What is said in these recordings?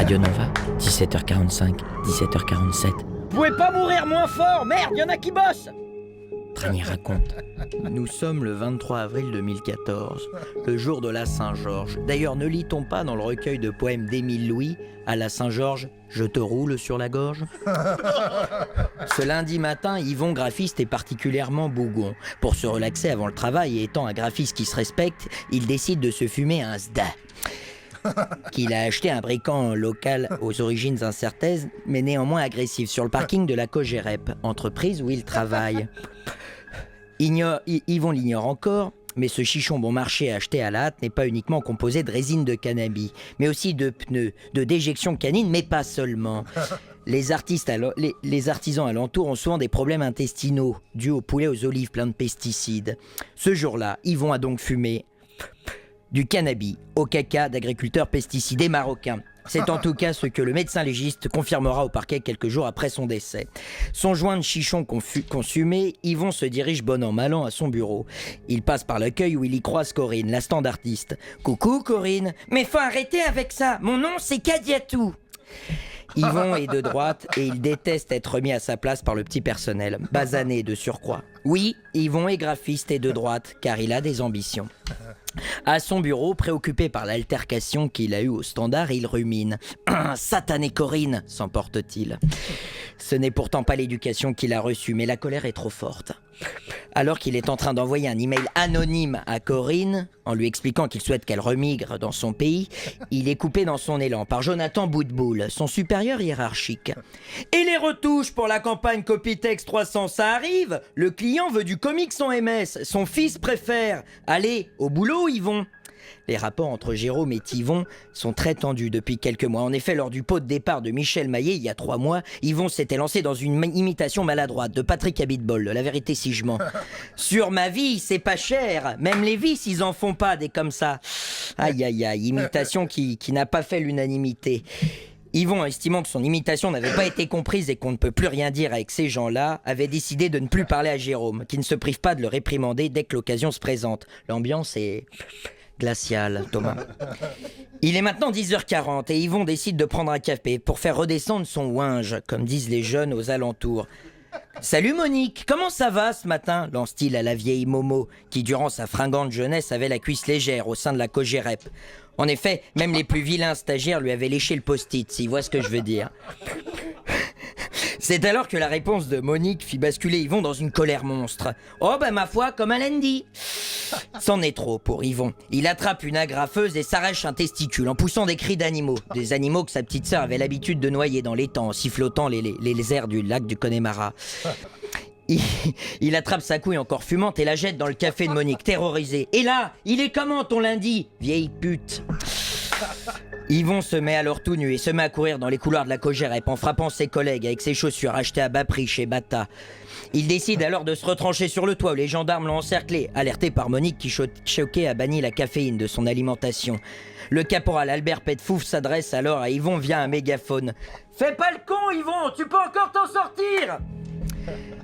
Radio Nova, 17h45, 17h47. Vous pouvez pas mourir moins fort, merde, y en a qui bossent. Tranier raconte. Nous sommes le 23 avril 2014, le jour de la Saint-Georges. D'ailleurs, ne lit-on pas dans le recueil de poèmes d'Émile Louis, à la Saint-Georges, je te roule sur la gorge? Ce lundi matin, Yvon, graphiste, est particulièrement bougon. Pour se relaxer avant le travail et étant un graphiste qui se respecte, il décide de se fumer un SDA. Qu'il a acheté un briquant local aux origines incertaines, mais néanmoins agressif, sur le parking de la Cogerep, entreprise où il travaille. Yvon l'ignore encore, mais ce chichon bon marché acheté à la hâte n'est pas uniquement composé de résine de cannabis, mais aussi de pneus, de déjection canine, mais pas seulement. Les artisans alentours ont souvent des problèmes intestinaux, dus au poulet aux olives plein de pesticides. Ce jour-là, Yvon a donc fumé du cannabis au caca d'agriculteurs pesticidés marocains. C'est en tout cas ce que le médecin légiste confirmera au parquet quelques jours après son décès. Son joint de chichon consumé, Yvon se dirige bon an mal an à son bureau. Il passe par l'accueil où il y croise Corinne, la standardiste. « Coucou Corinne, mais faut arrêter avec ça, mon nom c'est Kadiatou !» Yvon est de droite et il déteste être remis à sa place par le petit personnel, basané de surcroît. Oui, Yvon est graphiste et de droite, car il a des ambitions. À son bureau, préoccupé par l'altercation qu'il a eue au standard, il rumine. « Satané Corinne !» s'emporte-t-il. Ce n'est pourtant pas l'éducation qu'il a reçue, mais la colère est trop forte. Alors qu'il est en train d'envoyer un email anonyme à Corinne, en lui expliquant qu'il souhaite qu'elle remigre dans son pays, il est coupé dans son élan par Jonathan Boutboul, son supérieur hiérarchique. « Et les retouches pour la campagne Copytex 300, ça arrive? Le client veut du comics en MS, son fils préfère. Allez, au boulot, Yvon !» Les rapports entre Jérôme et Yvon sont très tendus depuis quelques mois. En effet, lors du pot de départ de Michel Maillet, il y a 3 mois, Yvon s'était lancé dans une imitation maladroite de Patrick Abitbol, La vérité si je mens. Sur ma vie, c'est pas cher. Même les vices, ils en font pas des comme ça. Aïe, aïe, aïe, imitation qui n'a pas fait l'unanimité. Yvon, estimant que son imitation n'avait pas été comprise et qu'on ne peut plus rien dire avec ces gens-là, avait décidé de ne plus parler à Jérôme, qui ne se prive pas de le réprimander dès que l'occasion se présente. L'ambiance est glaciale, Thomas. Il est maintenant 10h40 et Yvon décide de prendre un café pour faire redescendre son ouinge, comme disent les jeunes aux alentours. « Salut Monique, comment ça va ce matin ?» lance-t-il à la vieille Momo, qui durant sa fringante jeunesse avait la cuisse légère au sein de la Cogerep. En effet, même les plus vilains stagiaires lui avaient léché le post-it, s'il voit ce que je veux dire. C'est alors que la réponse de Monique fit basculer Yvon dans une colère monstre. « Oh ben ma foi, comme Alain dit !» C'en est trop pour Yvon. Il attrape une agrafeuse et s'arrache un testicule en poussant des cris d'animaux. Des animaux que sa petite sœur avait l'habitude de noyer dans l'étang en sifflotant les airs du lac du Connemara. Il attrape sa couille encore fumante et la jette dans le café de Monique, terrorisé. « Et là, il est comment ton lundi, vieille pute ?» Yvon se met alors tout nu et se met à courir dans les couloirs de la Cogerep en frappant ses collègues avec ses chaussures achetées à bas prix chez Bata. Il décide alors de se retrancher sur le toit où les gendarmes l'ont encerclé, alerté par Monique qui, choquée, a banni la caféine de son alimentation. Le caporal Albert Petfouf s'adresse alors à Yvon via un mégaphone. « Fais pas le con, Yvon, tu peux encore t'en sortir !»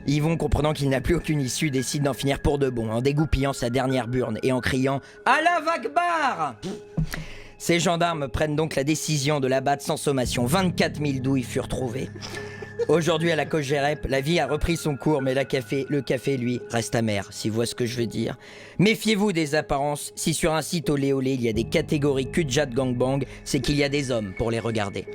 Yvon, comprenant qu'il n'a plus aucune issue, décide d'en finir pour de bon, en dégoupillant sa dernière burne et en criant « Allah Akbar !» Ces gendarmes prennent donc la décision de l'abattre sans sommation. 24 000 douilles furent trouvées. Aujourd'hui, à la Cogerep, la vie a repris son cours, mais le café, lui, reste amer, si vous voyez ce que je veux dire. Méfiez-vous des apparences. Si sur un site olé olé, il y a des catégories cul-de-jatte gangbang, c'est qu'il y a des hommes pour les regarder.